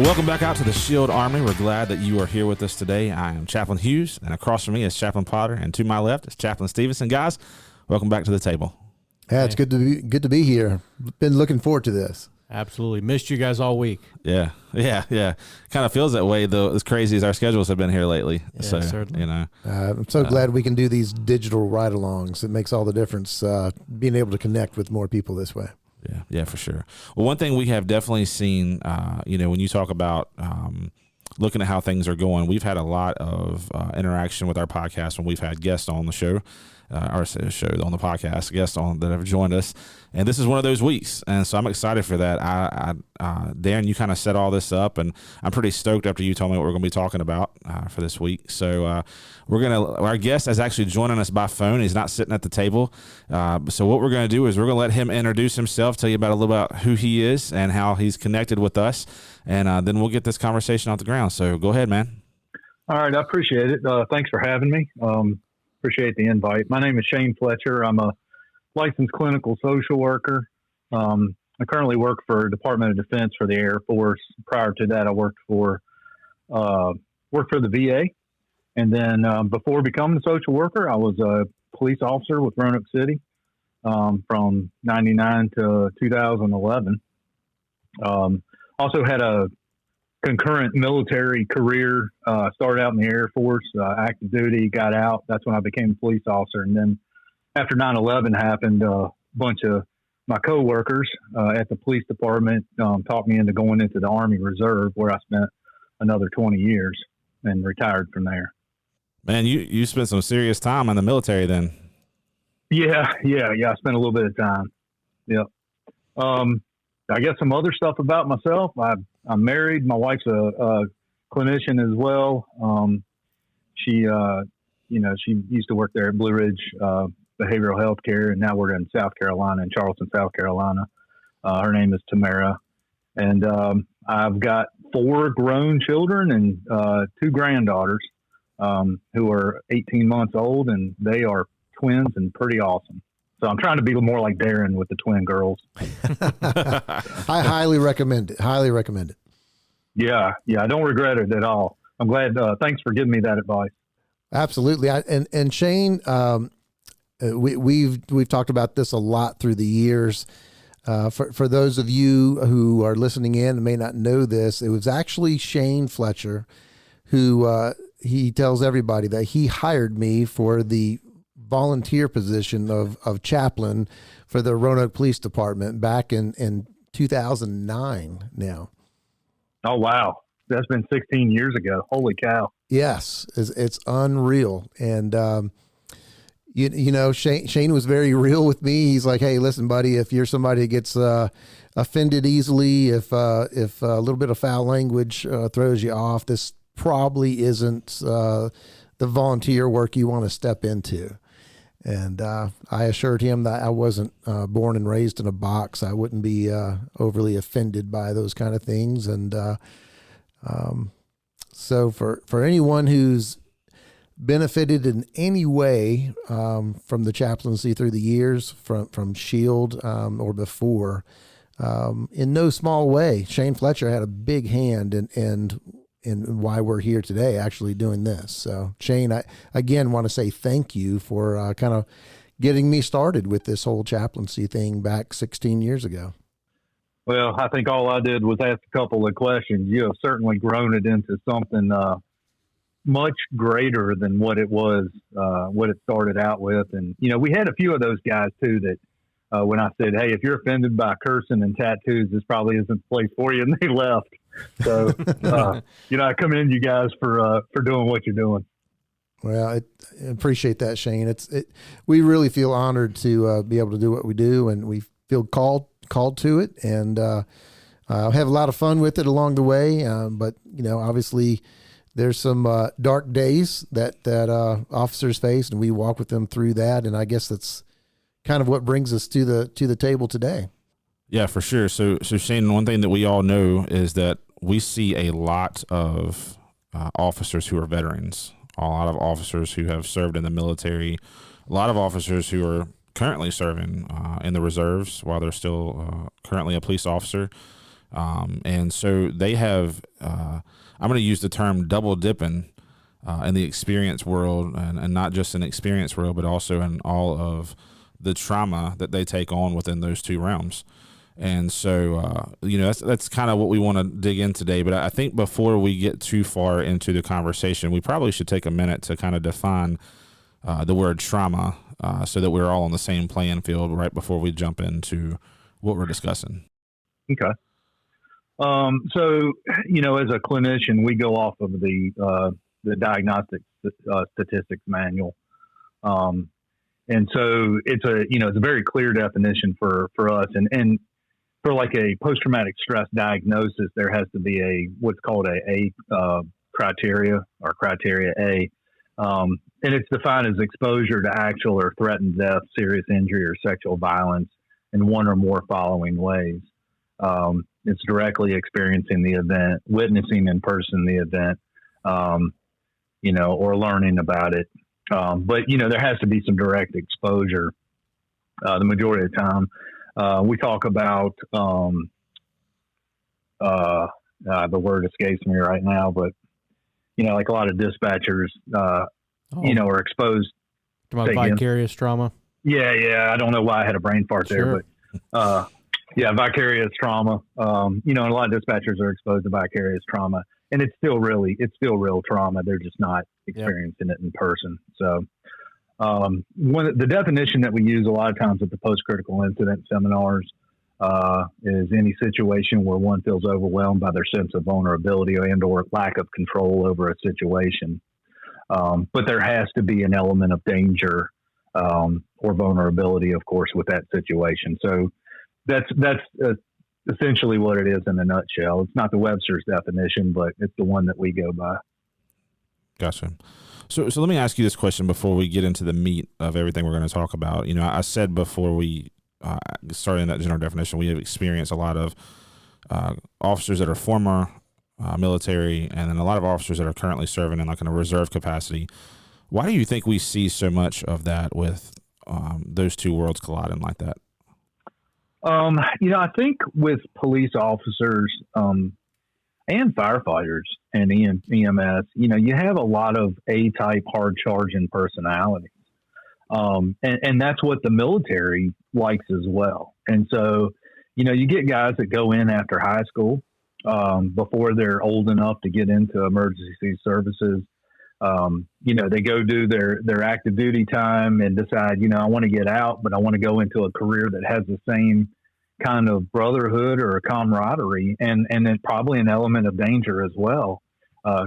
Welcome back out to the Shield Army. We're glad that you are here with us today. I am Chaplain Hughes, and across from me is Chaplain Potter, and to my left is Chaplain Stevenson. Guys, welcome back to the table. Yeah, it's good to be here. Been looking forward to this. Absolutely. Missed you guys all week. Yeah. Kind of feels that way, though, as crazy as our schedules have been here lately. Yeah, so, certainly. I'm so glad we can do these digital ride-alongs. It makes all the difference, being able to connect with more people this way. Yeah, for sure. Well, one thing we have definitely seen, when you talk about looking at how things are going, we've had a lot of interaction with our podcast when we've had guests on the show, our show on the podcast, guests on that have joined us. And this is one of those weeks. And so I'm excited for that. Darren, you kind of set all this up, and I'm pretty stoked after you told me what we're going to be talking about for this week. So our guest is actually joining us by phone. He's not sitting at the table. So what we're going to do is we're going to let him introduce himself, tell you about a little about who he is and how he's connected with us. And then we'll get this conversation off the ground. So go ahead, man. All right. I appreciate it. Thanks for having me. Appreciate the invite. My name is Shane Fletcher. I'm a licensed clinical social worker. I currently work for Department of Defense for the Air Force. Prior to that, I worked for the VA. And then before becoming a social worker, I was a police officer with Roanoke City from 99 to 2011. Also had a concurrent military career, started out in the Air Force, active duty, got out. That's when I became a police officer. And then after 9/11 happened, a bunch of my coworkers at the police department talked me into going into the Army Reserve, where I spent another 20 years and retired from there. Man, you spent some serious time in the military then. Yeah. I spent a little bit of time. Yep. I guess some other stuff about myself. I'm married. My wife's a clinician as well. She used to work there at Blue Ridge Behavioral Health Care, and now we're in South Carolina, in Charleston, South Carolina. Her name is Tamara. And I've got 4 grown children and 2 granddaughters who are 18 months old, and they are twins and pretty awesome. So I'm trying to be more like Darren with the twin girls. I highly recommend it. Yeah. I don't regret it at all. I'm glad. Thanks for giving me that advice. Absolutely. And Shane, we've talked about this a lot through the years. For those of you who are listening in and may not know this, it was actually Shane Fletcher who he tells everybody that he hired me for the volunteer position of chaplain for the Roanoke Police Department back in 2009 now. Oh, wow. That's been 16 years ago. Holy cow. Yes, it's unreal. And, Shane was very real with me. He's like, hey, listen, buddy, if you're somebody that gets offended easily, if a little bit of foul language throws you off, this probably isn't the volunteer work you want to step into. And I assured him that I wasn't born and raised in a box. I wouldn't be overly offended by those kind of things. And so for anyone who's benefited in any way from the chaplaincy through the years, from SHIELD or before, in no small way, Shane Fletcher had a big hand in why we're here today actually doing this. So Shane, I again want to say thank you for kind of getting me started with this whole chaplaincy thing back 16 years ago. Well, I think all I did was ask a couple of questions. You have certainly grown it into something much greater than what it was, what it started out with. And, we had a few of those guys too that when I said, hey, if you're offended by cursing and tattoos, this probably isn't the place for you, and they left. So, I commend you guys for doing what you're doing. Well, I appreciate that, Shane. We really feel honored to be able to do what we do, and we feel called to it, and have a lot of fun with it along the way. But obviously, there's some dark days that officers face, and we walk with them through that. And I guess that's kind of what brings us to the table today. Yeah, for sure. So Shane, one thing that we all know is that we see a lot of officers who are veterans, a lot of officers who have served in the military, a lot of officers who are currently serving in the reserves while they're still currently a police officer. And so they have, I'm going to use the term double dipping in the experience world, and not just in the experience world, but also in all of the trauma that they take on within those two realms. And so, that's kind of what we want to dig in today. But I think before we get too far into the conversation, we probably should take a minute to kind of define the word trauma so that we're all on the same playing field right before we jump into what we're discussing. Okay. So, as a clinician, we go off of the diagnostic statistics manual. And so it's a very clear definition for us. And for like a post-traumatic stress diagnosis, there has to be what's called a criteria, or criteria A. And it's defined as exposure to actual or threatened death, serious injury, or sexual violence in one or more following ways. It's directly experiencing the event, witnessing in person the event, or learning about it. But there has to be some direct exposure the majority of the time. We talk about, the word escapes me right now, but, like a lot of dispatchers, are exposed to vicarious trauma. Yeah. I don't know why I had a brain fart there, but, vicarious trauma. And a lot of dispatchers are exposed to vicarious trauma, and it's still real trauma. They're just not experiencing it in person. So, the definition that we use a lot of times at the post-critical incident seminars is any situation where one feels overwhelmed by their sense of vulnerability and/or lack of control over a situation. But there has to be an element of danger or vulnerability, of course, with that situation. So that's essentially what it is in a nutshell. It's not the Webster's definition, but it's the one that we go by. Gotcha. So let me ask you this question before we get into the meat of everything we're going to talk about. I said before we started in that general definition, we have experienced a lot of officers that are former military, and then a lot of officers that are currently serving in a reserve capacity. Why do you think we see so much of that with those two worlds colliding like that? I think with police officers and firefighters and EMS, you have a lot of A-type hard-charging personalities. And that's what the military likes as well. And so, you get guys that go in after high school before they're old enough to get into emergency services. They go do their active duty time and decide, I want to get out, but I want to go into a career that has the same kind of brotherhood or a camaraderie, and then probably an element of danger as well,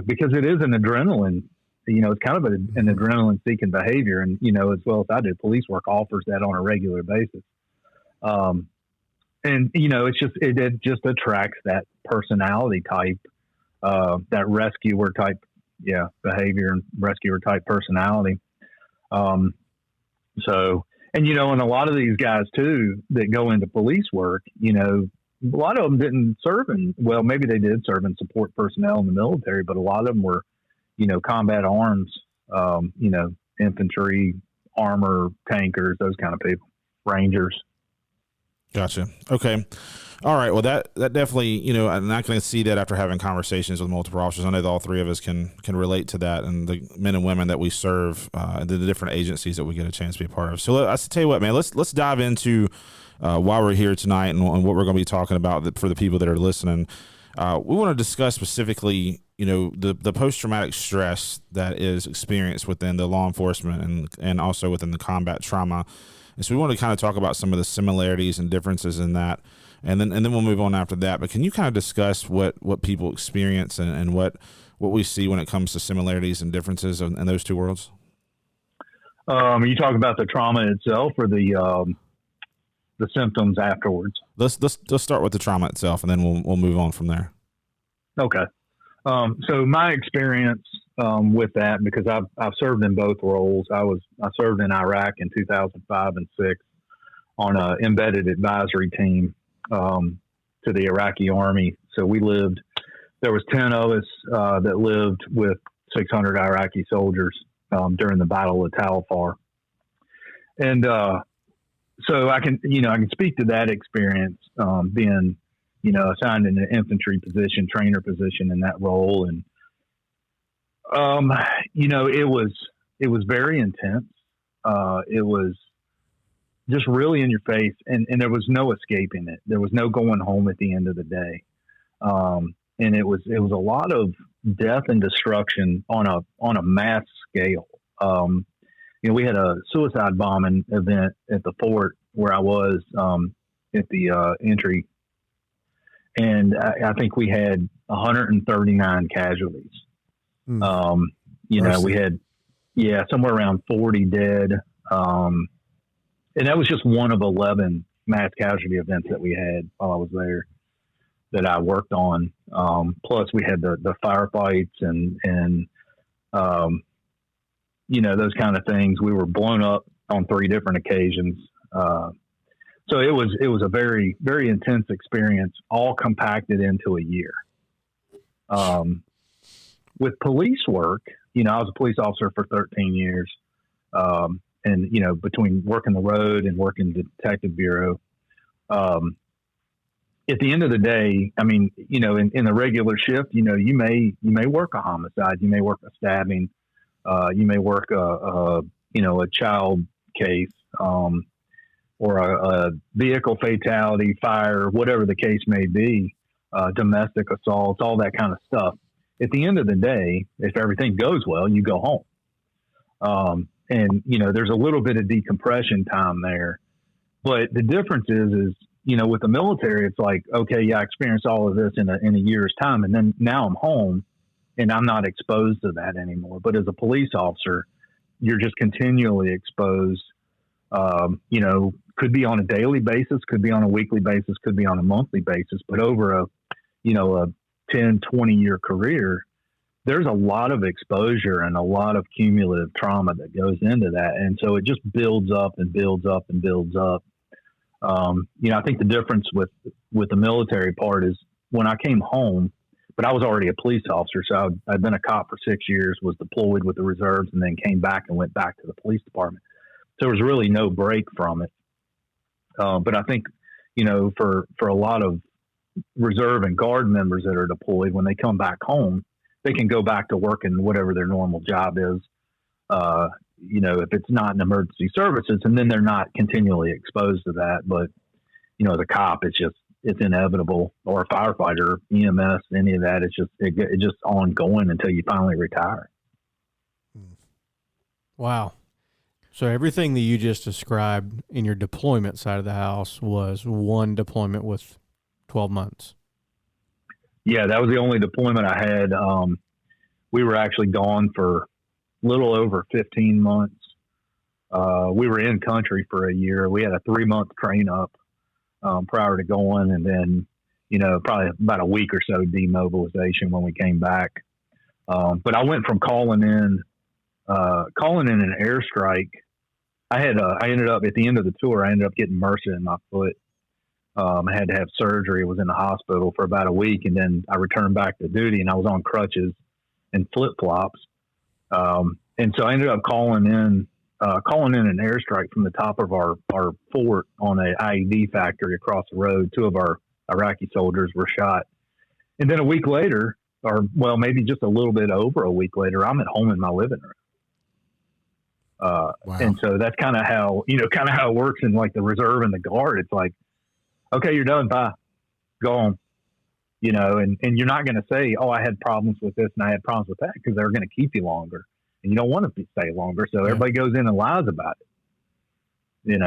because it is an adrenaline, it's kind of an adrenaline seeking behavior. And, as well as I do, police work offers that on a regular basis. It just attracts that personality type, that rescuer type, behavior and rescuer type personality. And a lot of these guys too that go into police work, a lot of them didn't serve maybe they did serve in support personnel in the military, but a lot of them were, combat arms, infantry, armor, tankers, those kind of people, Rangers. Gotcha. Okay. All right. Well, that definitely, I'm not going to see that after having conversations with multiple officers. I know that all three of us can relate to that, and the men and women that we serve, and the different agencies that we get a chance to be a part of. So I tell you what, man, let's dive into why we're here tonight and what we're going to be talking about for the people that are listening. We want to discuss specifically, the post-traumatic stress that is experienced within the law enforcement and also within the combat trauma. And so we want to kind of talk about some of the similarities and differences in that. And then we'll move on after that. But can you kind of discuss what people experience and what we see when it comes to similarities and differences in those two worlds? Are you talking about the trauma itself or the symptoms afterwards? Let's start with the trauma itself, and then we'll move on from there. Okay. So my experience with that, because I've served in both roles. I served in Iraq in 2005 and 2006 on an embedded advisory team to the Iraqi army. So there was 10 of us that lived with 600 Iraqi soldiers during the Battle of Tal Afar. And so I can speak to that experience being, assigned in an infantry position, trainer position in that role. And, it was very intense. It was just really in your face, and there was no escaping it. There was no going home at the end of the day. And it was a lot of death and destruction on a mass scale. We had a suicide bombing event at the fort where I was, at the entry. And I think we had 139 casualties. We had, somewhere around 40 dead. And that was just one of 11 mass casualty events that we had while I was there that I worked on. Plus we had the firefights and those kind of things. We were blown up on 3 different occasions. So it was a very, very intense experience, all compacted into a year. With police work, I was a police officer for 13 years. And, between working the road and working the detective bureau, at the end of the day, I mean, in the regular shift, you may work a homicide, you may work a stabbing, you may work a child case, or a vehicle fatality, fire, whatever the case may be, domestic assaults, all that kind of stuff. At the end of the day, if everything goes well, you go home. And there's a little bit of decompression time there, but the difference is, with the military, it's like, okay, yeah, I experienced all of this in a year's time. And then now I'm home and I'm not exposed to that anymore. But as a police officer, you're just continually exposed, could be on a daily basis, could be on a weekly basis, could be on a monthly basis, but over a 10, 20 year career, there's a lot of exposure and a lot of cumulative trauma that goes into that. And so it just builds up and builds up and builds up. I think the difference with the military part is when I came home, but I was already a police officer. So I'd been a cop for 6 years, was deployed with the reserves, and then came back and went back to the police department. So there was really no break from it. But I think, for a lot of reserve and guard members that are deployed, when they come back home, they can go back to working whatever their normal job is, if it's not an emergency services, and then they're not continually exposed to that. But, as a cop, it's inevitable, or a firefighter, EMS, any of that, it's just ongoing until you finally retire. Wow. So everything that you just described in your deployment side of the house was one deployment with 12 months. Yeah, that was the only deployment I had. We were actually gone for a little over 15 months. We were in country for a year. We had a 3-month train up prior to going, and then, probably about a week or so demobilization when we came back. But I went from calling in an airstrike. I ended up at the end of the tour, I ended up getting MRSA in my foot. I had to have surgery. I was in the hospital for about a week, and then I returned back to duty, and I was on crutches and flip-flops. And so I ended up calling in an airstrike from the top of our fort on an IED factory across the road. 2 of our Iraqi soldiers were shot. And then a week later, maybe just a little bit over a week later, I'm at home in my living room. Wow. And so that's kind of how it works in like the reserve and the guard. It's like, okay, you're done. Bye. Go home. And you're not going to say, oh, I had problems with this and I had problems with that, because they're going to keep you longer, and you don't want to stay longer. So everybody goes in and lies about it,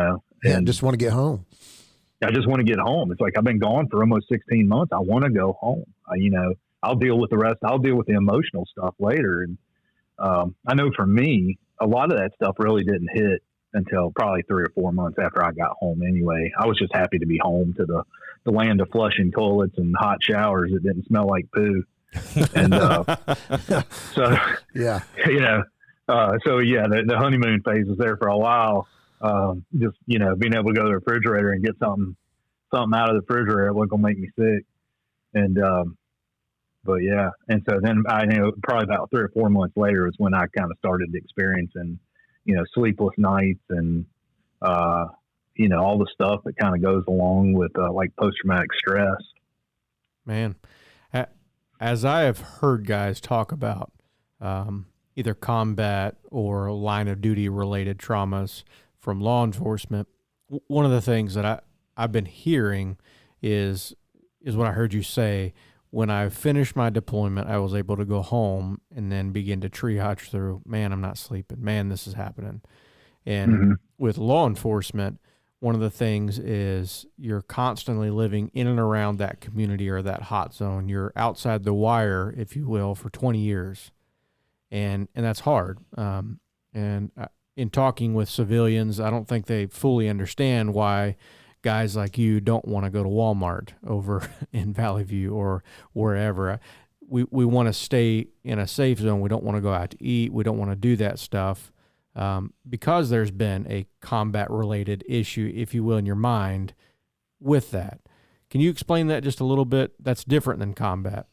and just want to get home. I just want to get home. It's like, I've been gone for almost 16 months. I want to go home. I'll deal with the rest. I'll deal with the emotional stuff later. And I know for me, a lot of that stuff really didn't hit until probably 3 or 4 months after I got home anyway. I was just happy to be home to the land of flushing toilets and hot showers that didn't smell like poo. And so, yeah, the honeymoon phase was there for a while. Just, being able to go to the refrigerator and get something out of the refrigerator wasn't going to make me sick. And, but yeah. And so then probably about 3 or 4 months later is when I kind of started experiencing, sleepless nights and, all the stuff that kind of goes along with like post-traumatic stress. Man, as I have heard guys talk about either combat or line of duty related traumas from law enforcement, one of the things that I've been hearing is what I heard you say. When I finished my deployment, I was able to go home and then begin to triage through, man, I'm not sleeping. Man, this is happening. And with law enforcement, one of the things is you're constantly living in and around that community or that hot zone. You're outside the wire, if you will, for 20 years. And that's hard. In talking with civilians, I don't think they fully understand why guys like you don't want to go to Walmart over in Valley View or wherever. We want to stay in a safe zone. We don't want to go out to eat. We don't want to do that stuff because there's been a combat-related issue, if you will, in your mind with that. Can you explain that just a little bit? That's different than combat.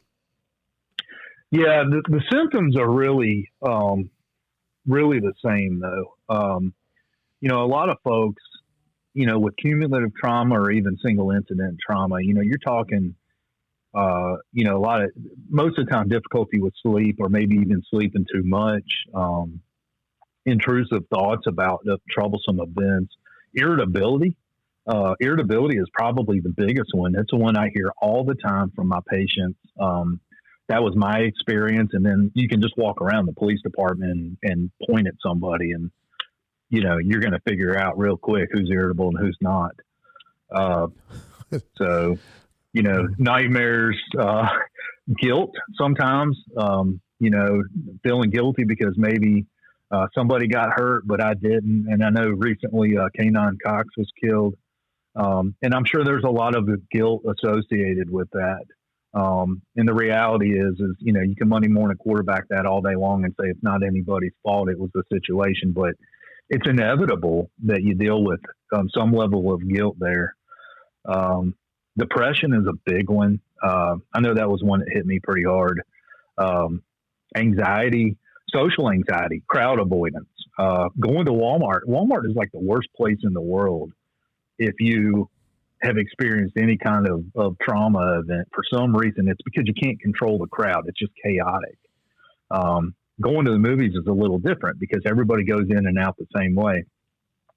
Yeah, the symptoms are really the same, though. A lot of folks, with cumulative trauma or even single incident trauma, you're talking, most of the time difficulty with sleep or maybe even sleeping too much, intrusive thoughts about the troublesome events, irritability. Irritability is probably the biggest one. It's the one I hear all the time from my patients. That was my experience. And then you can just walk around the police department and point at somebody and, you're going to figure out real quick who's irritable and who's not. Nightmares, guilt sometimes, feeling guilty because maybe somebody got hurt, but I didn't. And I know recently K9 Cox was killed. And I'm sure there's a lot of guilt associated with that. And the reality is, you can Monday morning quarterback that all day long and say it's not anybody's fault. It was the situation, but it's inevitable that you deal with some level of guilt there. Depression is a big one. I know that was one that hit me pretty hard. Anxiety, social anxiety, crowd avoidance, going to Walmart. Walmart is like the worst place in the world. If you have experienced any kind of trauma event, for some reason, it's because you can't control the crowd. It's just chaotic. Going to the movies is a little different because everybody goes in and out the same way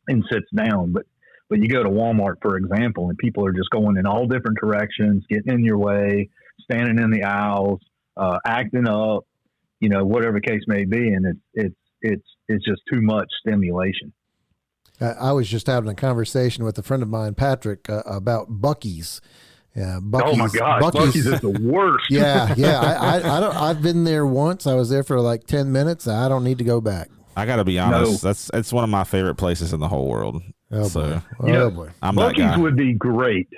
and sits down. But you go to Walmart, for example, and people are just going in all different directions, getting in your way, standing in the aisles, acting up, whatever the case may be. And it's just too much stimulation. I was just having a conversation with a friend of mine, Patrick, about Buc-ee's. Yeah, Buc-ee's. Oh my gosh, Buc-ee's is the worst. Yeah. I've been there once. I was there for like 10 minutes. I don't need to go back. I got to be honest. It's one of my favorite places in the whole world. Oh so, boy. I'm Buc-ee's would be great.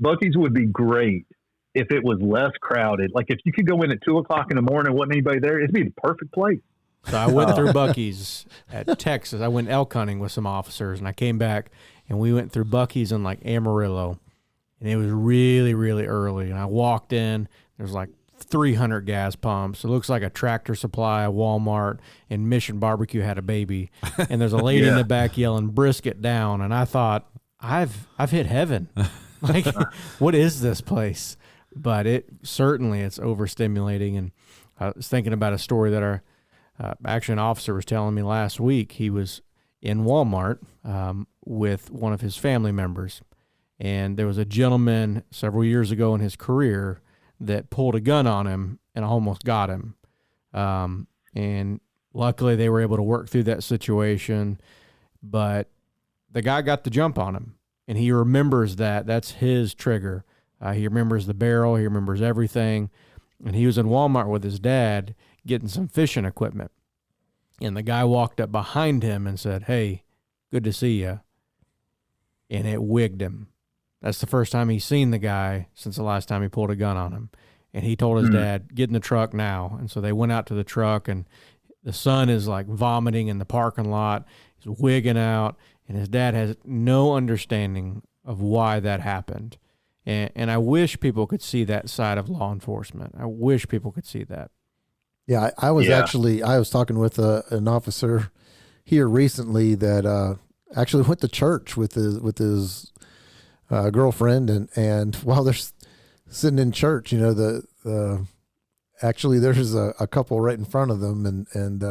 Buc-ee's would be great if it was less crowded. Like if you could go in at 2:00 in the morning and wasn't anybody there, it'd be the perfect place. So I went through Buc-ee's at Texas. I went elk hunting with some officers, and I came back, and we went through Buc-ee's in like Amarillo, and it was really, really early. And I walked in. There's like 300 gas pumps. It looks like a Tractor Supply, a Walmart, and Mission Barbecue had a baby. And there's a lady in the back yelling "brisket down," and I thought, I've hit heaven. Like, what is this place? But it's overstimulating. And I was thinking about a story that actually an officer was telling me last week. He was in Walmart with one of his family members, and there was a gentleman several years ago in his career that pulled a gun on him and almost got him. And luckily they were able to work through that situation, but the guy got the jump on him, and he remembers that's his trigger. He remembers the barrel. He remembers everything. And he was in Walmart with his dad getting some fishing equipment. And the guy walked up behind him and said, "Hey, good to see you." And it wigged him. That's the first time he's seen the guy since the last time he pulled a gun on him. And he told his dad, "Get in the truck now." And so they went out to the truck, and the son is like vomiting in the parking lot. He's wigging out, and his dad has no understanding of why that happened. And I wish people could see that side of law enforcement. I wish people could see that. Yeah, I was talking with an officer here recently that actually went to church with his girlfriend, and while sitting in church, actually there's a couple right in front of them, and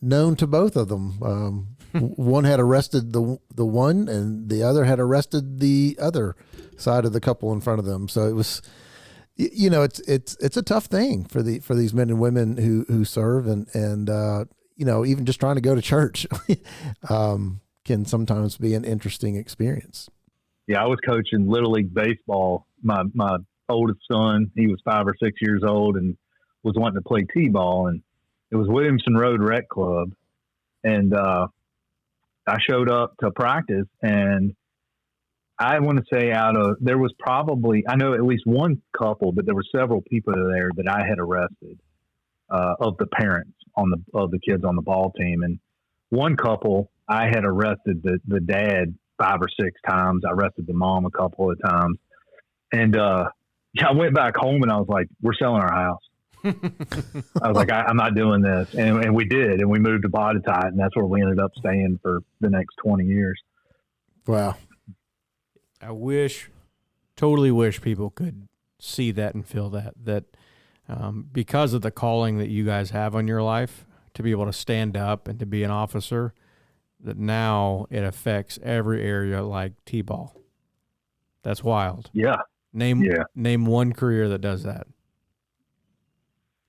known to both of them. One had arrested the one, and the other had arrested the other side of the couple in front of them. So it was, it's a tough thing for these men and women who serve, and even just trying to go to church can sometimes be an interesting experience. Yeah, I was coaching Little League baseball. My oldest son, he was 5 or 6 years old and was wanting to play t-ball, and it was Williamson Road Rec Club. And I showed up to practice, and I want to say there was probably, I know at least one couple, but there were several people there that I had arrested of the parents of the kids on the ball team. And one couple, I had arrested the dad 5 or 6 times. I arrested the mom a couple of times. And I went back home and I was like, we're selling our house. I was like, I'm not doing this. And we did. And we moved to Botetourt, and that's where we ended up staying for the next 20 years. Wow. I totally wish people could see that and feel that because of the calling that you guys have on your life, to be able to stand up and to be an officer, that now it affects every area like T-ball. That's wild. Yeah. Name one career that does that.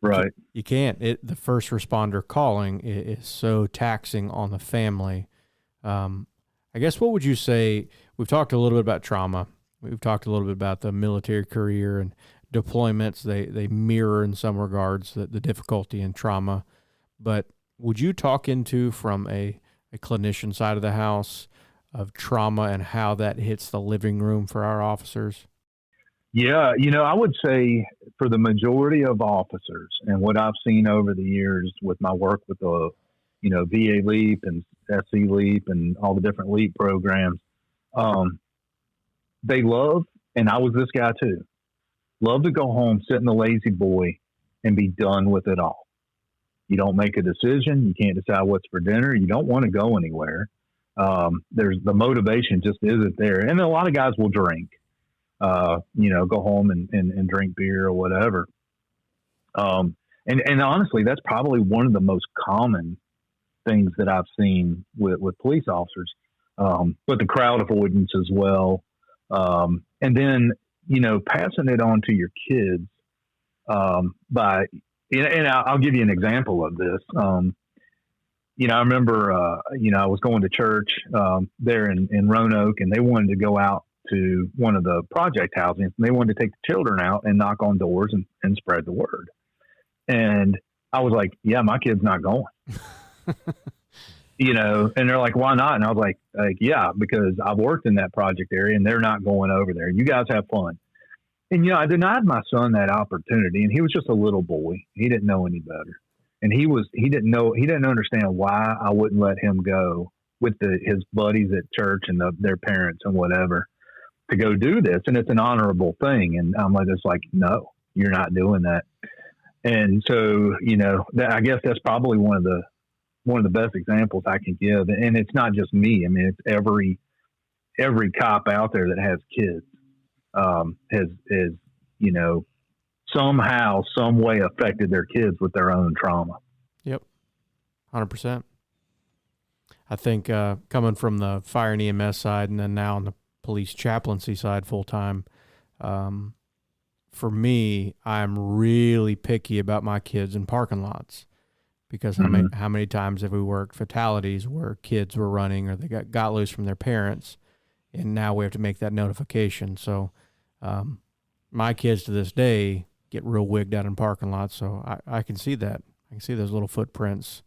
Right. You can't. The first responder calling is so taxing on the family. I guess what would you say? We've talked a little bit about trauma. We've talked a little bit about the military career and deployments. They mirror in some regards the difficulty in trauma. But would you talk into from a clinician side of the house of trauma and how that hits the living room for our officers? Yeah, I would say for the majority of officers, and what I've seen over the years with my work with the, VA LEAP and SC LEAP and all the different LEAP programs, they love, and I was this guy too, love to go home, sit in the lazy boy, and be done with it all. You don't make a decision. You can't decide what's for dinner. You don't want to go anywhere. There's the motivation just isn't there. And a lot of guys will drink. Go home and drink beer or whatever. And honestly, that's probably one of the most common things that I've seen with police officers. But the crowd avoidance as well. And then, passing it on to your kids, and I'll give you an example of this. I remember, I was going to church, there in Roanoke, and they wanted to go out to one of the project housings, and they wanted to take the children out and knock on doors and spread the word. And I was like, yeah, my kid's not going, and they're like, why not? And I was like, yeah, because I've worked in that project area and they're not going over there. You guys have fun. And, I denied my son that opportunity, and he was just a little boy. He didn't know any better. And he didn't understand why I wouldn't let him go with his buddies at church and their parents and whatever to go do this. And it's an honorable thing. And I'm just like, no, you're not doing that. And so, I guess that's probably one of the best examples I can give. And it's not just me. I mean, it's every cop out there that has kids, has somehow, some way affected their kids with their own trauma. Yep. 100%. I think, coming from the fire and EMS side, and then now on the police chaplaincy side full time, for me, I'm really picky about my kids in parking lots, because how many times have we worked fatalities where kids were running or they got loose from their parents, and now we have to make that notification. So my kids to this day get real wigged out in parking lots, so I can see that. I can see those little footprints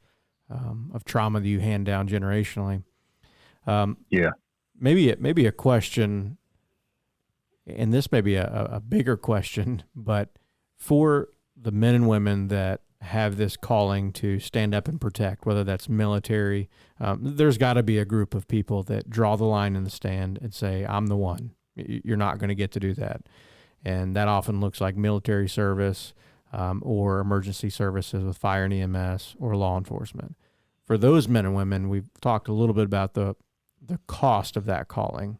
of trauma that you hand down generationally. Yeah. Maybe a question, and this may be a bigger question, but for the men and women that have this calling to stand up and protect, whether that's military, there's got to be a group of people that draw the line in the stand and say, I'm the one. You're not going to get to do that. And that often looks like military service, or emergency services with fire and EMS or law enforcement. For those men and women, we've talked a little bit about the cost of that calling.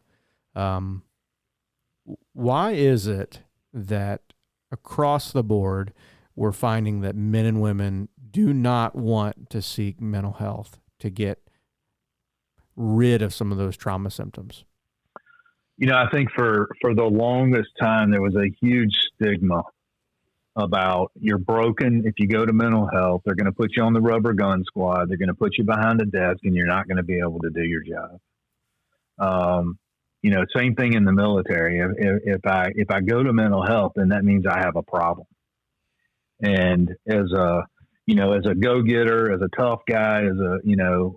Why is it that across the board we're finding that men and women do not want to seek mental health to get rid of some of those trauma symptoms? I think for the longest time, there was a huge stigma about you're broken. If you go to mental health, they're going to put you on the rubber gun squad. They're going to put you behind a desk and you're not going to be able to do your job. Same thing in the military. If I go to mental health, then that means I have a problem. And as a go-getter, as a tough guy,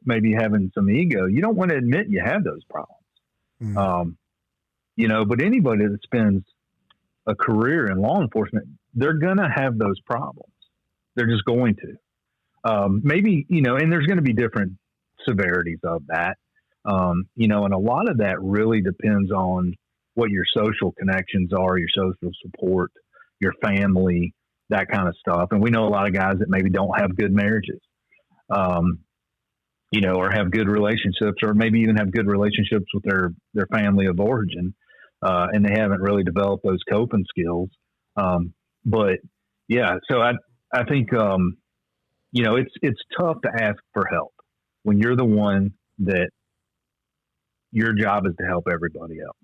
maybe having some ego, you don't want to admit you have those problems. Mm-hmm. But anybody that spends a career in law enforcement, they're going to have those problems. They're just going to. Maybe, and there's going to be different severities of that. And a lot of that really depends on what your social connections are, your social support, your family, that kind of stuff. And we know a lot of guys that maybe don't have good marriages, or have good relationships, or maybe even have good relationships with their family of origin. And they haven't really developed those coping skills. But yeah, so I think, it's tough to ask for help when you're the one that your job is to help everybody else.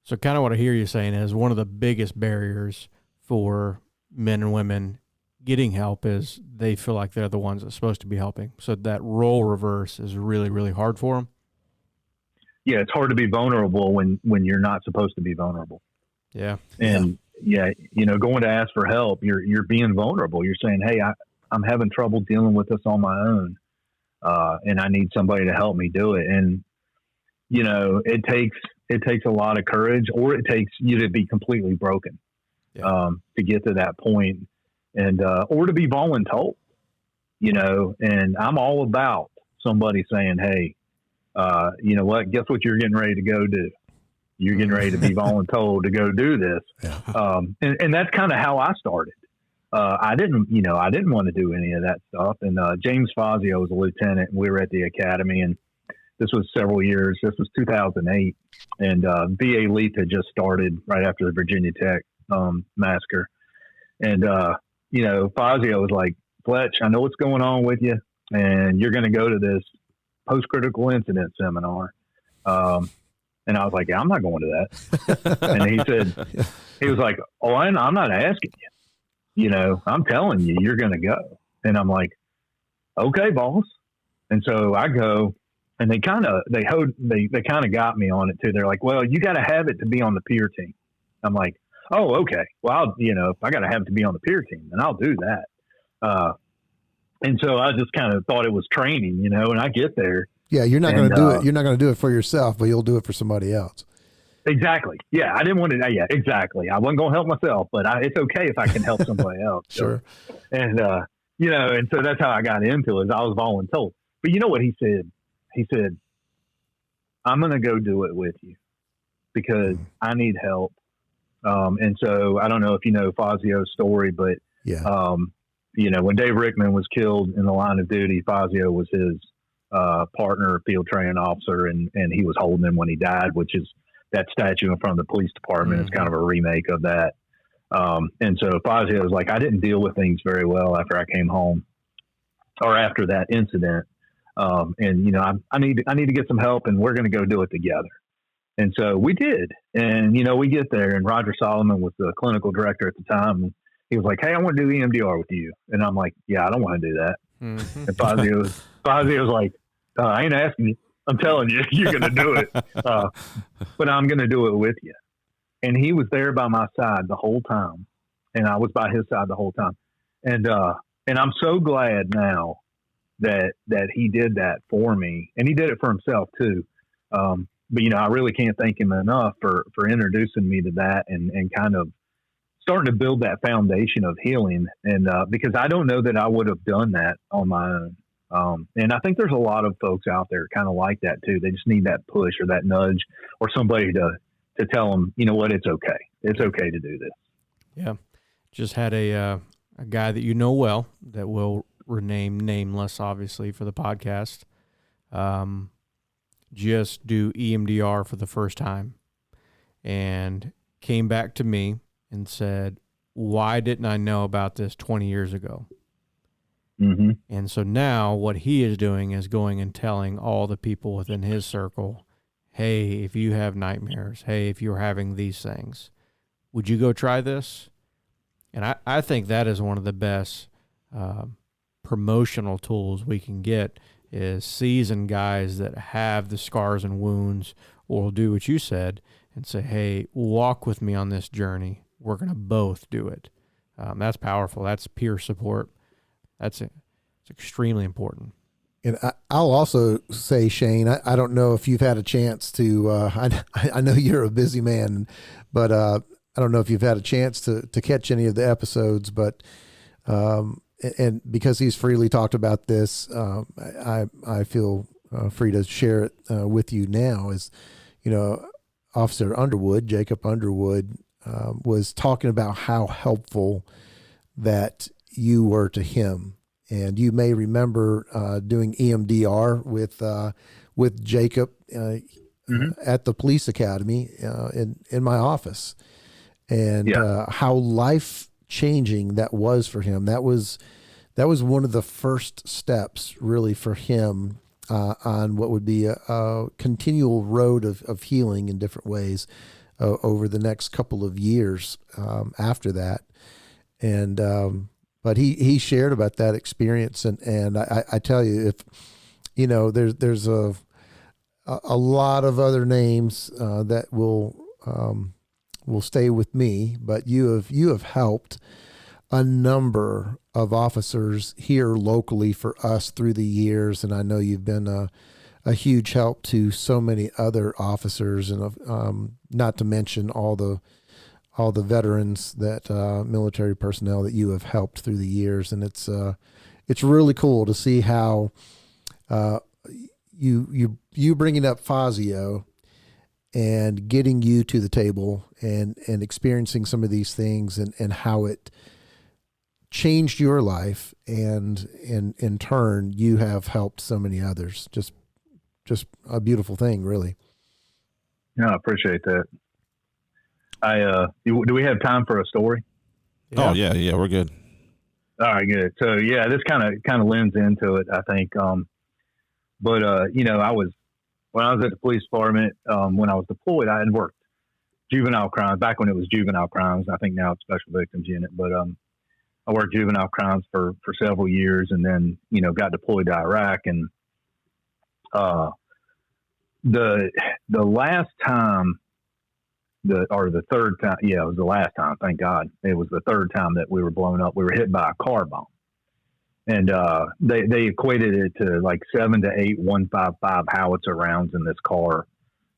So kind of what I hear you saying is one of the biggest barriers for men and women getting help is they feel like they're the ones that's supposed to be helping. So that role reverse is really, really hard for them. Yeah, it's hard to be vulnerable when you're not supposed to be vulnerable. Yeah. And going to ask for help, you're being vulnerable. You're saying, hey, I'm having trouble dealing with this on my own. And I need somebody to help me do it. And, it takes a lot of courage, or it takes you to be completely broken, to get to that point, and, or to be voluntold, and I'm all about somebody saying, hey, you know what, guess what you're getting ready to go do? You're getting ready to be voluntold to go do this. Yeah. And that's kind of how I started. I didn't want to do any of that stuff. And James Fazio was a lieutenant, and we were at the academy, and this was several years. This was 2008, and VA LEAP had just started right after the Virginia Tech massacre. And Fazio was like, Fletch, I know what's going on with you, and you're going to go to this post-critical incident seminar. And I was like, yeah, I'm not going to that. And he was like, oh, I'm not asking you. I'm telling you, you're going to go. And I'm like, okay, boss. And so I go, and they kind of got me on it too. They're like, well, you got to have it to be on the peer team. I'm like, oh, okay. Well, if I got to have it to be on the peer team, then I'll do that. And so I just kind of thought it was training, and I get there. Yeah, you're not going to do it. You're not going to do it for yourself, but you'll do it for somebody else. Exactly. Yeah, I didn't want to. Yeah, exactly. I wasn't going to help myself, but it's okay if I can help somebody else. Sure. So, and and so that's how I got into it. I was voluntold. But you know what he said? He said, "I'm going to go do it with you because I need help." And so I don't know if you know Fazio's story, but yeah. When Dave Rickman was killed in the line of duty, Fazio was his partner, field training officer, and he was holding him when he died, which is that statue in front of the police department. Mm-hmm. Is kind of a remake of that. And so Fazio was like, I didn't deal with things very well after I came home, or after that incident. And I need to get some help, and we're going to go do it together. And so we did. And we get there, and Roger Solomon was the clinical director at the time. And he was like, hey, I want to do EMDR with you. And I'm like, yeah, I don't want to do that. Mm-hmm. And Fazio was like, I ain't asking you. I'm telling you, you're going to do it. But I'm going to do it with you. And he was there by my side the whole time. And I was by his side the whole time. And I'm so glad now that he did that for me. And he did it for himself too. But I really can't thank him enough for introducing me to that and kind of starting to build that foundation of healing. And because I don't know that I would have done that on my own. And I think there's a lot of folks out there kind of like that too. They just need that push or that nudge or somebody to tell them, you know what, it's okay. It's okay to do this. Yeah. Just had a guy that you know well that will rename nameless, obviously, for the podcast. Just do EMDR for the first time and came back to me and said, why didn't I know about this 20 years ago? Mm-hmm. And so now what he is doing is going and telling all the people within his circle, hey, if you have nightmares, hey, if you're having these things, would you go try this? And I think that is one of the best promotional tools we can get, is seasoned guys that have the scars and wounds, or will do what you said and say, hey, walk with me on this journey. We're going to both do it. That's powerful. That's peer support. It's extremely important. And I'll also say, Shane, I don't know if you've had a chance to, I know you're a busy man, but I don't know if you've had a chance to catch any of the episodes, but, and because he's freely talked about this, I feel free to share it with you now. Is, Officer Underwood, Jacob Underwood, was talking about how helpful that you were to him. And you may remember doing EMDR with Jacob at the police academy in my office, and how life changing that was for him. That was one of the first steps really for him on what would be a continual road of healing in different ways over the next couple of years after that. And but he shared about that experience, and I tell you, if there's a lot of other names that will stay with me, but you have helped a number of officers here locally for us through the years, and I know you've been a huge help to so many other officers, and not to mention all the veterans that military personnel that you have helped through the years. And it's really cool to see how you bringing up Fazio and getting you to the table and experiencing some of these things, and how it changed your life, and in turn you have helped so many others. Just a beautiful thing, really. Yeah, I appreciate that. Do we have time for a story? Yeah. Oh yeah, we're good. All right, good. So yeah, this kind of lends into it, I think. When I was at the police department, when I was deployed, I had worked juvenile crimes back when it was juvenile crimes. I think now it's special victims unit, but I worked juvenile crimes for several years, and then got deployed to Iraq, and the last time. The third time, it was the last time, thank God. It was the third time that we were blown up. We were hit by a car bomb. And they equated it to like 7 to 8 155 howitzer rounds in this car.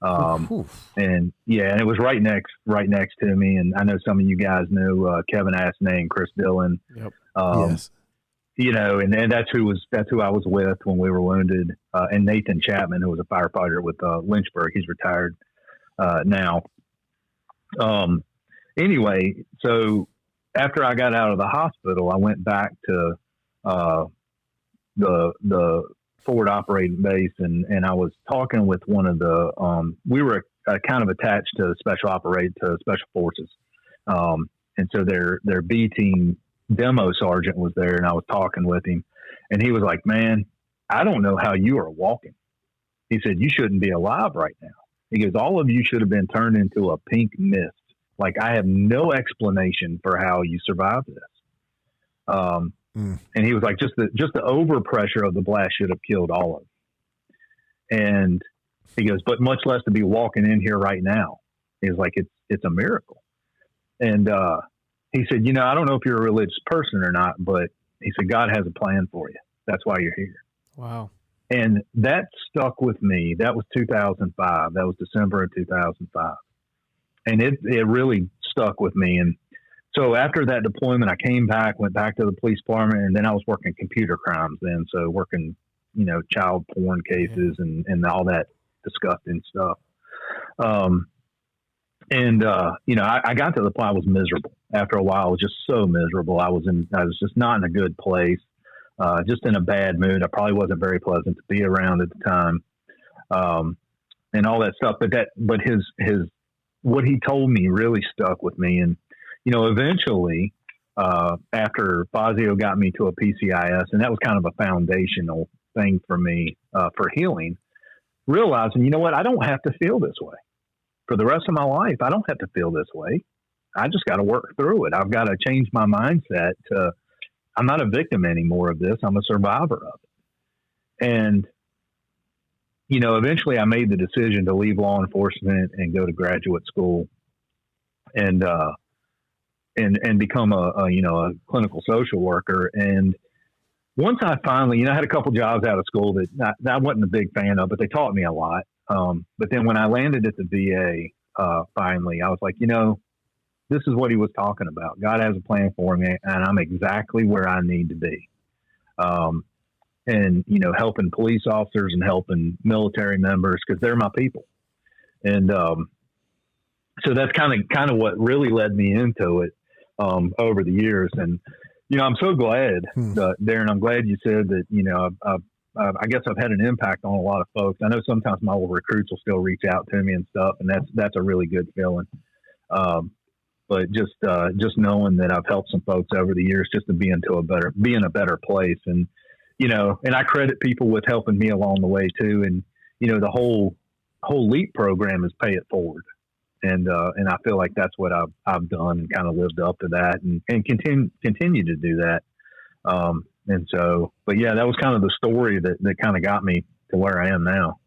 And it was right next to me. And I know some of you guys know Kevin Asney and Chris Dillon. Yep. Yes. And that's who I was with when we were wounded. And Nathan Chapman, who was a firefighter with Lynchburg. He's retired now. Anyway, so after I got out of the hospital, I went back to the forward operating base, and I was talking with one of the we were kind of attached to special forces, and so their B team demo sergeant was there, and I was talking with him, and he was like, "Man, I don't know how you are walking." He said, "You shouldn't be alive right now." He goes, "All of you should have been turned into a pink mist. Like, I have no explanation for how you survived this." And he was like, just the overpressure of the blast should have killed all of them. And he goes, "But much less to be walking in here right now." He was like, it's a miracle. And he said, I don't know if you're a religious person or not, but he said, God has a plan for you. That's why you're here. Wow. And that stuck with me. That was 2005. That was December of 2005. And it really stuck with me. And so after that deployment, I came back, went back to the police department, and then I was working computer crimes then. So working, child porn cases and all that disgusting stuff. I got to the point I was miserable. After a while, I was just so miserable. I was just not in a good place. Just in a bad mood. I probably wasn't very pleasant to be around at the time, and all that stuff. But his what he told me really stuck with me. And, eventually, after Fazio got me to a PCIS, and that was kind of a foundational thing for me for healing, realizing, you know what, I don't have to feel this way for the rest of my life. I don't have to feel this way. I just got to work through it. I've got to change my mindset to, I'm not a victim anymore of this. I'm a survivor of it. And, eventually I made the decision to leave law enforcement and go to graduate school and become a clinical social worker. And once I finally, I had a couple jobs out of school that I wasn't a big fan of, but they taught me a lot. But then when I landed at the VA, finally, I was like, this is what he was talking about. God has a plan for me, and I'm exactly where I need to be. And, helping police officers and helping military members, because they're my people. And so that's kind of what really led me into it over the years. And, I'm so glad, Darren, I'm glad you said that, I guess I've had an impact on a lot of folks. I know sometimes my old recruits will still reach out to me and stuff, and that's a really good feeling. But just knowing that I've helped some folks over the years just to be in a better place. And, and I credit people with helping me along the way too. And, the whole LEAP program is pay it forward. And I feel like that's what I've done and kind of lived up to that and continue to do that. And so, but yeah, that was kind of the story that kind of got me to where I am now.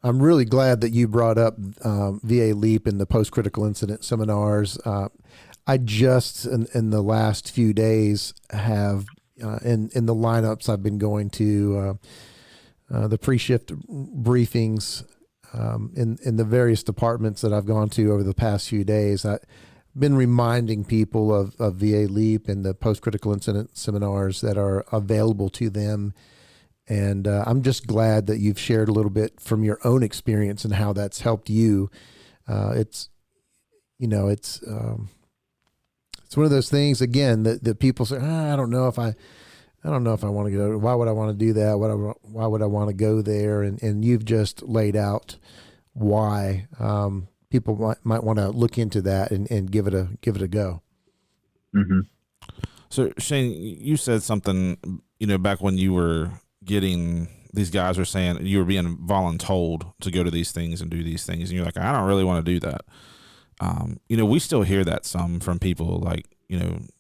I'm really glad that you brought up VA LEAP and the post-critical incident seminars. I just, in the last few days, have in the lineups I've been going to the pre-shift briefings in the various departments that I've gone to over the past few days. I've been reminding people of VA LEAP and the post-critical incident seminars that are available to them. And I'm just glad that you've shared a little bit from your own experience and how that's helped you. It's one of those things, again, that people say, I don't know if I want to go. Why would I want to do that? Why would I want to go there? And you've just laid out why people might want to look into that and give it a go. Mm-hmm. So Shane, you said something, back when you were getting, these guys were saying you were being voluntold to go to these things and do these things, and you're like, I don't really want to do that. We still hear that some from people, like,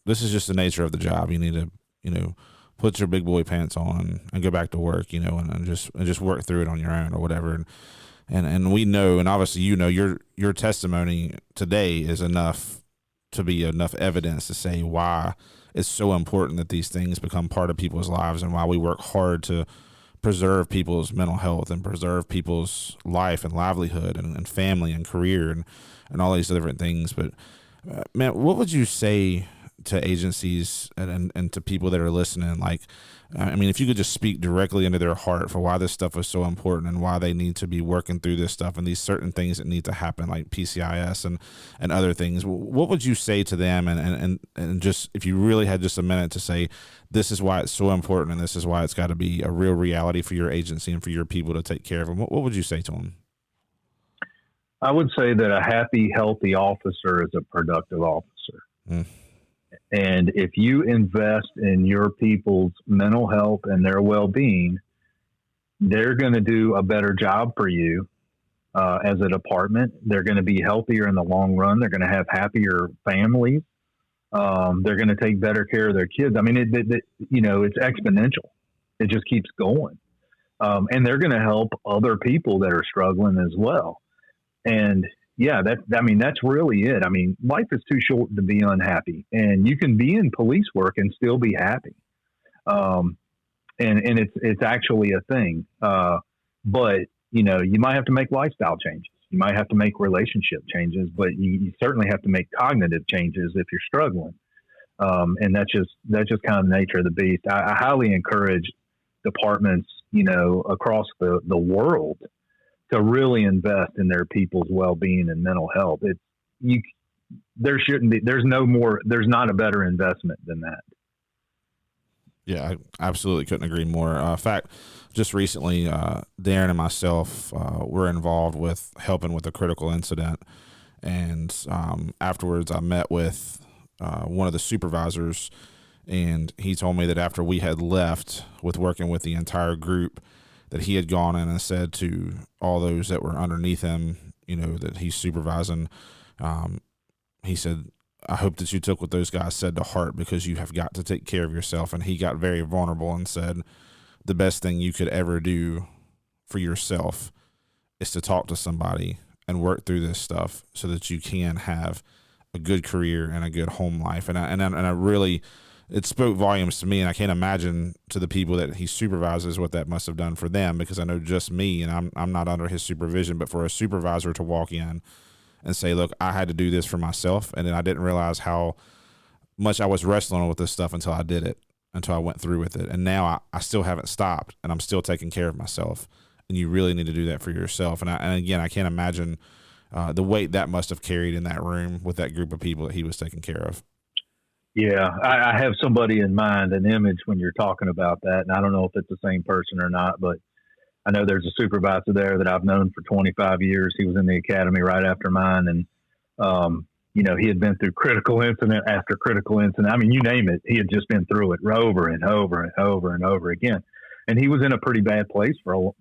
this is just the nature of the job. You need to, put your big boy pants on and go back to work, and just work through it on your own or whatever. And we know, and obviously, your testimony today is enough to be enough evidence to say why it's so important that these things become part of people's lives, and why we work hard to preserve people's mental health and preserve people's life and livelihood and family and career and all these different things. But man, what would you say to agencies and to people that are listening? Like, I mean, if you could just speak directly into their heart for why this stuff is so important and why they need to be working through this stuff and these certain things that need to happen, like PCIS and other things, what would you say to them? And just, if you really had just a minute to say, this is why it's so important and this is why it's got to be a real reality for your agency and for your people to take care of them, what would you say to them? I would say that a happy, healthy officer is a productive officer. Mm. And if you invest in your people's mental health and their well-being, they're going to do a better job for you as a department. They're going to be healthier in the long run. They're going to have happier families. They're going to take better care of their kids. I mean, it's exponential. It just keeps going. And they're going to help other people that are struggling as well. And yeah, that's really it. I mean, life is too short to be unhappy, and you can be in police work and still be happy. And it's actually a thing. But you might have to make lifestyle changes. You might have to make relationship changes, but you certainly have to make cognitive changes if you're struggling. And that's just kind of the nature of the beast. I highly encourage departments, across the world to really invest in their people's well-being and mental health. There's not a better investment than that. Yeah, I absolutely couldn't agree more. In fact, just recently, Darren and myself were involved with helping with a critical incident. And afterwards, I met with one of the supervisors, and he told me that after we had left with working with the entire group, that he had gone in and said to all those that were underneath him, that he's supervising, he said, I hope that you took what those guys said to heart, because you have got to take care of yourself. And he got very vulnerable and said, the best thing you could ever do for yourself is to talk to somebody and work through this stuff so that you can have a good career and a good home life. And I really, it spoke volumes to me, and I can't imagine to the people that he supervises what that must have done for them, because I know just me, and I'm not under his supervision, but for a supervisor to walk in and say, look, I had to do this for myself, and then I didn't realize how much I was wrestling with this stuff until I did it, until I went through with it. And now I still haven't stopped, and I'm still taking care of myself. And you really need to do that for yourself. And again, I can't imagine the weight that must have carried in that room with that group of people that he was taking care of. Yeah, I have somebody in mind, an image when you're talking about that. And I don't know if it's the same person or not, but I know there's a supervisor there that I've known for 25 years. He was in the academy right after mine. And, he had been through critical incident after critical incident. I mean, you name it. He had just been through it over and over and over and over again. And he was in a pretty bad place for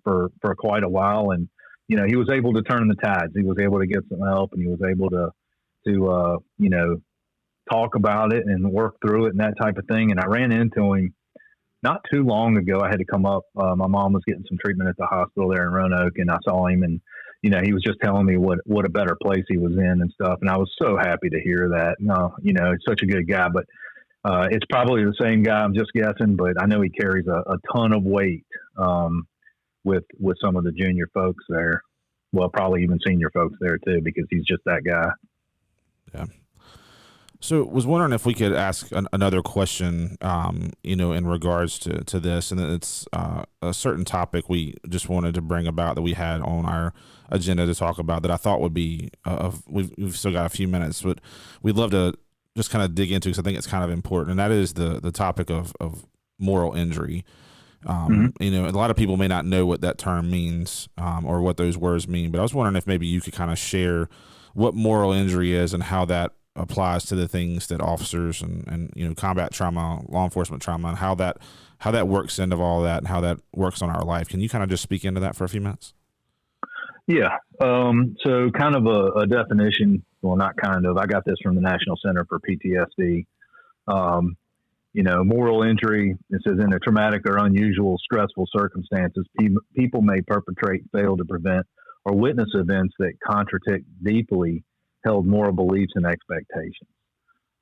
quite a while. And, he was able to turn the tides. He was able to get some help, and he was able to talk about it and work through it and that type of thing. And I ran into him not too long ago. I had to come up. My mom was getting some treatment at the hospital there in Roanoke, and I saw him, and, he was just telling me what a better place he was in and stuff. And I was so happy to hear that. No, he's such a good guy, but it's probably the same guy, I'm just guessing, but I know he carries a ton of weight with some of the junior folks there. Well, probably even senior folks there too, because he's just that guy. Yeah. So was wondering if we could ask another question, in regards to this, and it's a certain topic we just wanted to bring about that we had on our agenda to talk about that I thought would be, we've still got a few minutes, but we'd love to just kind of dig into, because I think it's kind of important, and that is the topic of moral injury. A lot of people may not know what that term means or what those words mean, but I was wondering if maybe you could kind of share what moral injury is and how that applies to the things that officers and combat trauma, law enforcement trauma, and how that works into all that and how that works on our life. Can you kind of just speak into that for a few minutes? Yeah. So kind of a definition, well, not kind of, I got this from the National Center for PTSD. Moral injury, it says in a traumatic or unusual stressful circumstances, people may perpetrate, fail to prevent, or witness events that contradict deeply held moral beliefs and expectations.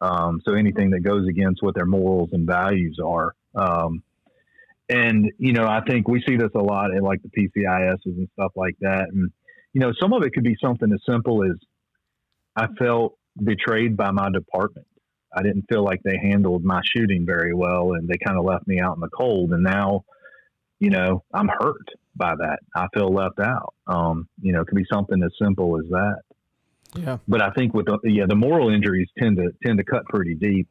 So anything that goes against what their morals and values are. I think we see this a lot in like the PCISs and stuff like that. And, some of it could be something as simple as I felt betrayed by my department. I didn't feel like they handled my shooting very well, and they kind of left me out in the cold. And now, I'm hurt by that. I feel left out. It could be something as simple as that. Yeah. But I think with the moral injuries tend to cut pretty deep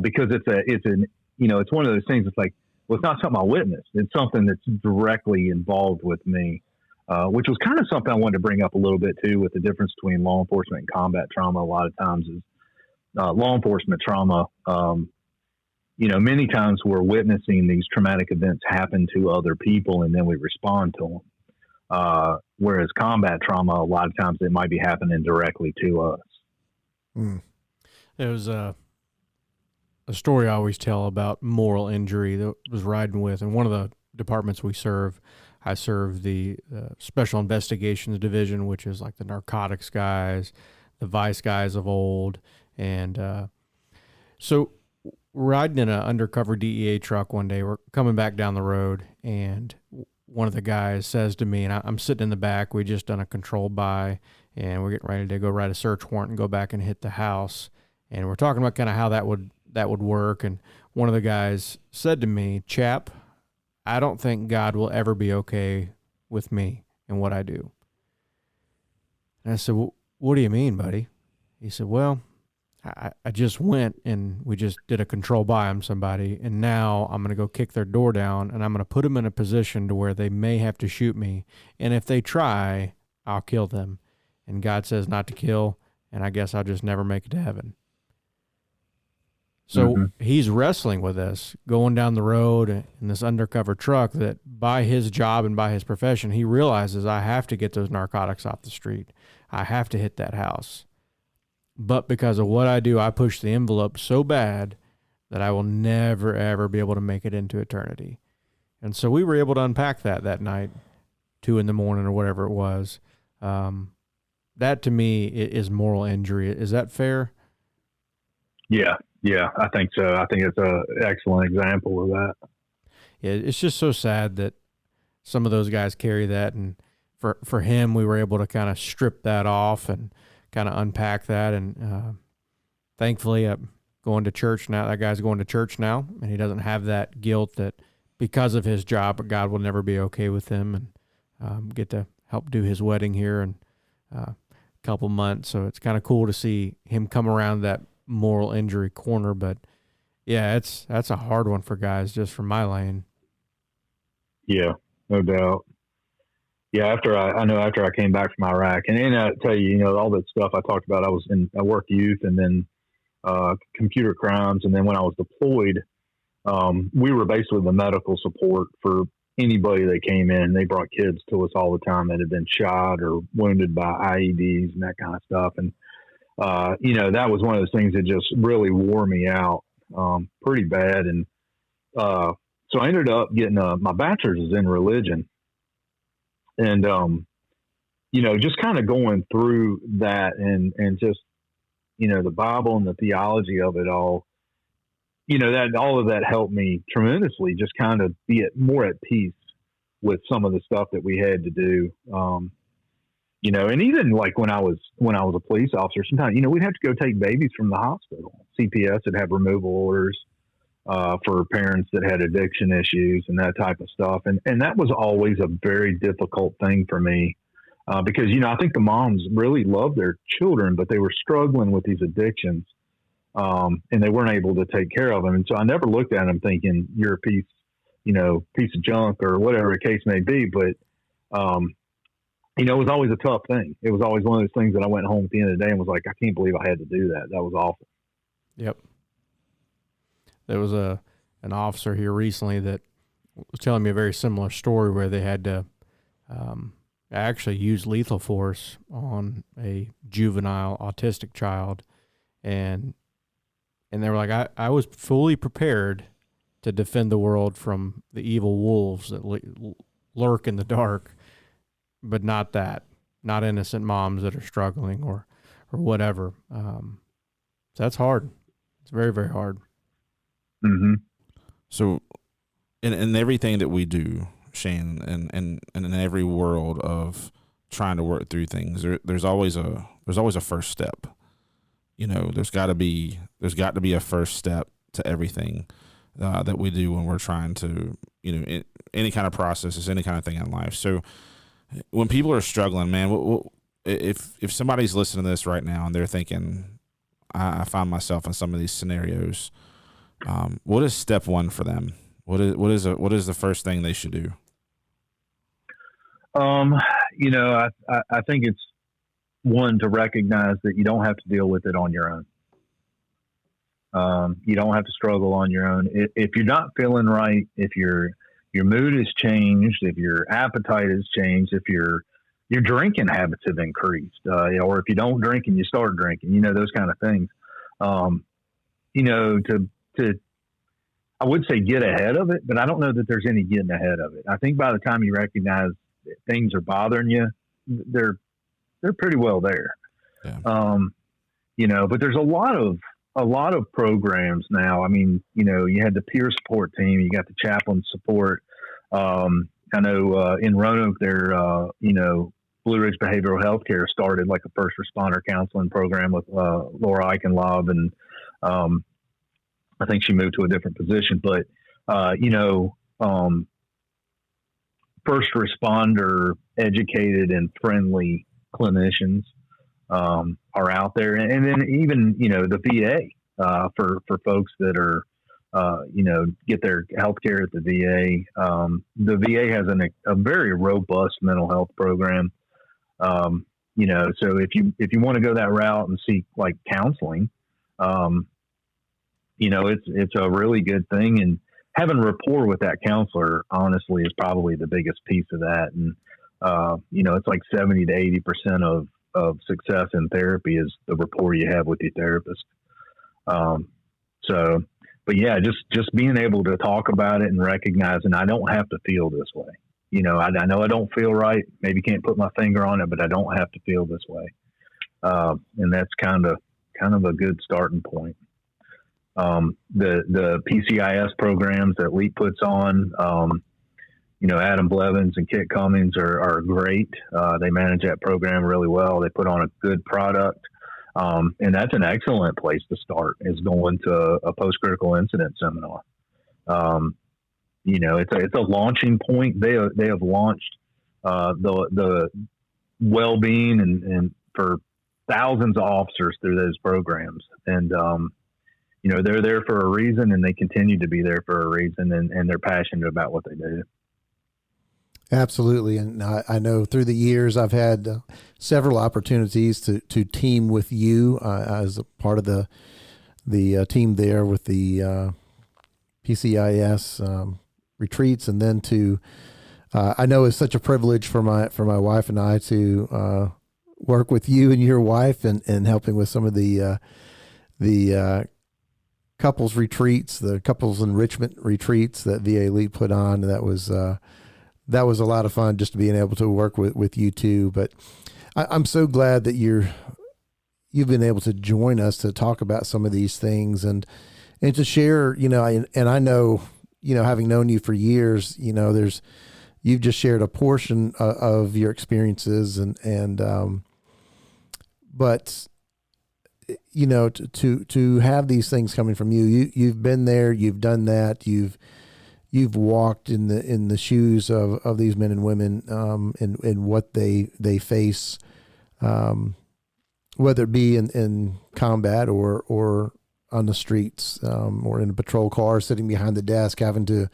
because it's one of those things. It's like, well, it's not something I witnessed. It's something that's directly involved with me, which was kind of something I wanted to bring up a little bit too, with the difference between law enforcement and combat trauma. A lot of times is law enforcement trauma. Many times we're witnessing these traumatic events happen to other people, and then we respond to them. Whereas combat trauma, a lot of times it might be happening directly to us. There was a story I always tell about moral injury that was riding with, and one of the departments we serve, I serve the Special Investigations Division, which is like the narcotics guys, the vice guys of old. And so riding in an undercover DEA truck one day, we're coming back down the road, and one of the guys says to me, and I'm sitting in the back, we just done a control buy, and we're getting ready to go write a search warrant and go back and hit the house. And we're talking about kind of how that would work. And one of the guys said to me, "Chap, I don't think God will ever be okay with me and what I do." And I said, "Well, what do you mean, buddy?" He said, "Well, I just went and we just did a control buy on somebody, and now I'm going to go kick their door down, and I'm going to put them in a position to where they may have to shoot me. And if they try, I'll kill them. And God says not to kill, and I guess I'll just never make it to heaven. So he's wrestling with this, going down the road in this undercover truck, that by his job and by his profession, he realizes, I have to get those narcotics off the street. I have to hit that house. But because of what I do, I push the envelope so bad that I will never, ever be able to make it into eternity. And so we were able to unpack that night, 2 a.m. or whatever it was. That to me is moral injury. Is that fair? Yeah, I think so. I think it's an excellent example of that. Yeah, it's just so sad that some of those guys carry that. And for him, we were able to kind of strip that off and kind of unpack that. And thankfully, going to church now, that guy's going to church now, and he doesn't have that guilt that because of his job, God will never be okay with him, and get to help do his wedding here in a couple months. So it's kind of cool to see him come around that moral injury corner. But yeah, that's a hard one for guys just from my lane. Yeah, no doubt. Yeah, after I came back from Iraq, and I tell you, all that stuff I talked about, I worked youth and then computer crimes, and then when I was deployed, we were basically the medical support for anybody that came in. They brought kids to us all the time that had been shot or wounded by IEDs and that kind of stuff. And that was one of those things that just really wore me out pretty bad. And so I ended up getting my bachelor's is in religion. And, just kind of going through that and just, the Bible and the theology of it all, that all of that helped me tremendously, just kind of be more at peace with some of the stuff that we had to do. And even like when I was a police officer, sometimes, we'd have to go take babies from the hospital. CPS would have removal orders for parents that had addiction issues and that type of stuff. And that was always a very difficult thing for me because, I think the moms really loved their children, but they were struggling with these addictions and they weren't able to take care of them. And so I never looked at them thinking you're a piece of junk or whatever the case may be. But, it was always a tough thing. It was always one of those things that I went home at the end of the day and was like, I can't believe I had to do that. That was awful. Yep. There was an officer here recently that was telling me a very similar story where they had to actually use lethal force on a juvenile autistic child. And they were like, I was fully prepared to defend the world from the evil wolves that lurk in the dark, but not innocent moms that are struggling or whatever. So that's hard. It's very, very hard. Mm-hmm. So in everything that we do, Shane, and in every world of trying to work through things, there's always a first step. There's got to be a first step to everything that we do when we're trying to, any kind of processes, any kind of thing in life. So when people are struggling, man, if somebody's listening to this right now and they're thinking, I find myself in some of these scenarios, what is step one for them? What is the first thing they should do? I think it's one, to recognize that you don't have to deal with it on your own. You don't have to struggle on your own. If you're not feeling right, if your mood has changed, if your appetite has changed, if your drinking habits have increased, or if you don't drink and you start drinking, those kind of things, to I would say get ahead of it, but I don't know that there's any getting ahead of it. I think by the time you recognize that things are bothering you, they're pretty well there. Yeah. But there's a lot of programs now. I mean, you had the peer support team, you got the chaplain support. I know in Roanoke there, Blue Ridge Behavioral Health Care started like a first responder counseling program with Laura Eichenlaub, and I think she moved to a different position. But first responder educated and friendly clinicians are out there, and then even the VA for folks that are get their health care at the VA. The VA has a very robust mental health program. So if you want to go that route and seek like counseling, it's a really good thing, and having rapport with that counselor, honestly, is probably the biggest piece of that. And, it's like 70 to 80% of success in therapy is the rapport you have with your therapist. But yeah, just being able to talk about it and recognizing I don't have to feel this way. I know I don't feel right. Maybe can't put my finger on it, but I don't have to feel this way. And that's kind of a good starting point. The PCIS programs that LEAP puts on, Adam Blevins and Kit Cummings are great. They manage that program really well. They put on a good product. And that's an excellent place to start, is going to a post-critical incident seminar. It's a launching point. They have launched the well-being and for thousands of officers through those programs. And, they're there for a reason, and they continue to be there for a reason, and they're passionate about what they do. Absolutely. And I know through the years I've had several opportunities to team with you as a part of the team there with the PCIS retreats, and then I know it's such a privilege for my wife and I to work with you and your wife and helping with some of the couples retreats, the couples enrichment retreats that VA LEAP put on. That was a lot of fun, just being able to work with you too. But I'm so glad that you've been able to join us to talk about some of these things and to share, and I know, having known you for years, you've just shared a portion of your experiences but to have these things coming from you've been there, you've done that, you've walked in the shoes of these men and women, and what they face, whether it be in combat or on the streets, or in a patrol car, sitting behind the desk, having to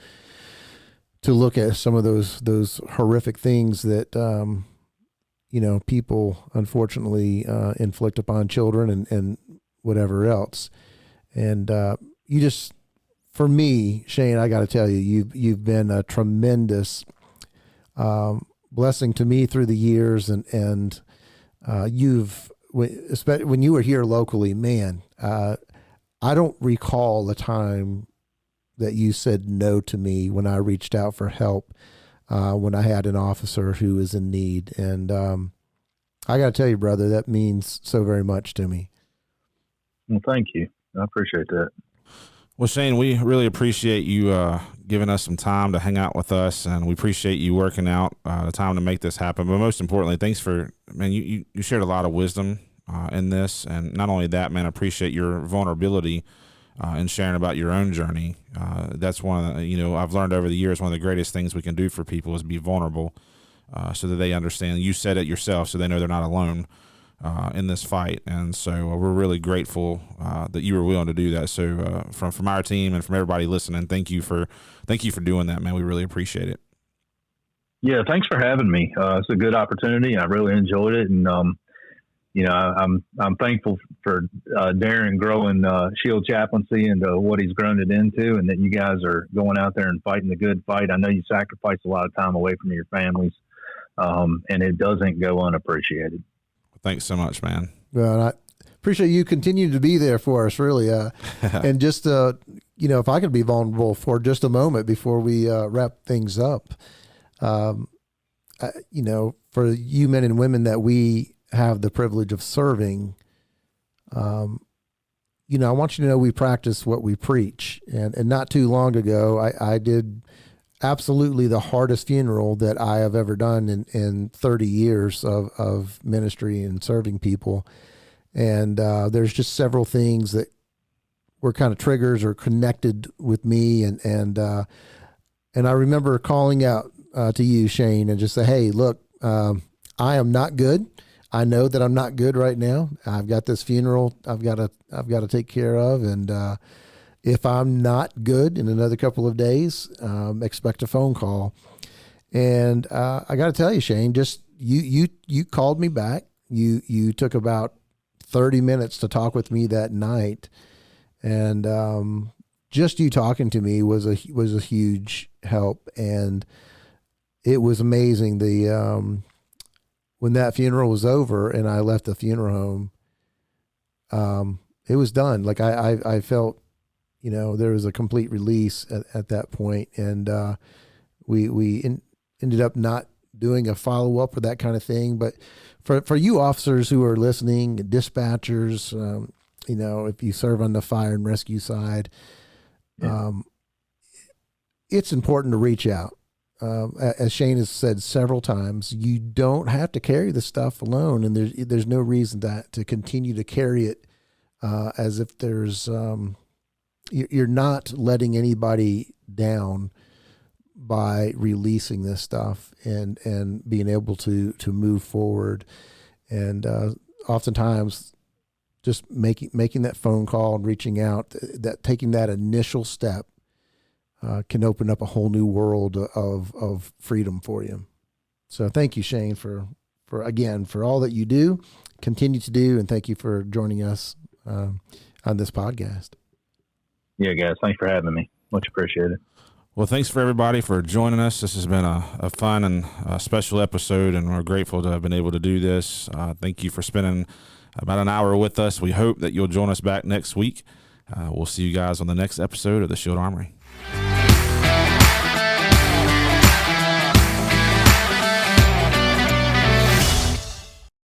look at some of those horrific things that, people unfortunately, inflict upon children and whatever else. And, for me, Shane, I got to tell you, you've been a tremendous, blessing to me through the years. And especially when you were here locally, man, I don't recall a time that you said no to me when I reached out for help, when I had an officer who was in need. And I got to tell you, brother, that means so very much to me. Well, thank you. I appreciate that. Well, Shane, we really appreciate you giving us some time to hang out with us, and we appreciate you working out the time to make this happen. But most importantly, thanks for, man, you shared a lot of wisdom in this, and not only that, man, I appreciate your vulnerability in sharing about your own journey. That's one of the, I've learned over the years, one of the greatest things we can do for people is be vulnerable, so that they understand. You said it yourself, so they know they're not alone in this fight. And so we're really grateful that you were willing to do that. So from our team and from everybody listening, thank you for doing that, man. We really appreciate it. Yeah, thanks for having me. It's a good opportunity. I really enjoyed it, and I'm thankful for Darren growing Shield Chaplaincy into what he's grown it into, and that you guys are going out there and fighting the good fight. I know you sacrifice a lot of time away from your families, and it doesn't go unappreciated. Thanks so much, man. Well, I appreciate you continuing to be there for us, really. And just, if I could be vulnerable for just a moment before we wrap things up, for you men and women that we have the privilege of serving, I want you to know we practice what we preach. And not too long ago, I did absolutely the hardest funeral that I have ever done in 30 years of ministry and serving people. And there's just several things that were kind of triggers or connected with me. And I remember calling out to you, Shane, and just say, hey, look, I am not good. I know that I'm not good right now. I've got this funeral I've got to take care of. And if I'm not good in another couple of days, expect a phone call. And I got to tell you, Shane, just you called me back, You took about 30 minutes to talk with me that night, and just you talking to me was a huge help, and it was amazing. When that funeral was over and I left the funeral home, it was done. Like I felt, there was a complete release at that point, and we ended up not doing a follow up or that kind of thing. But for you officers who are listening, dispatchers, if you serve on the fire and rescue side, it's important to reach out. As Shane has said several times, you don't have to carry the stuff alone, and there's no reason to continue to carry it as if there's you're not letting anybody down by releasing this stuff and being able to move forward. And oftentimes just making that phone call and reaching out, taking that initial step can open up a whole new world of freedom for you. So thank you, Shane, for all that you do, continue to do, and thank you for joining us on this podcast. Yeah, guys, thanks for having me. Much appreciated. Well, thanks for everybody for joining us. This has been a fun and special episode, and we're grateful to have been able to do this. Thank you for spending about an hour with us. We hope that you'll join us back next week. We'll see you guys on the next episode of the Shield Armory.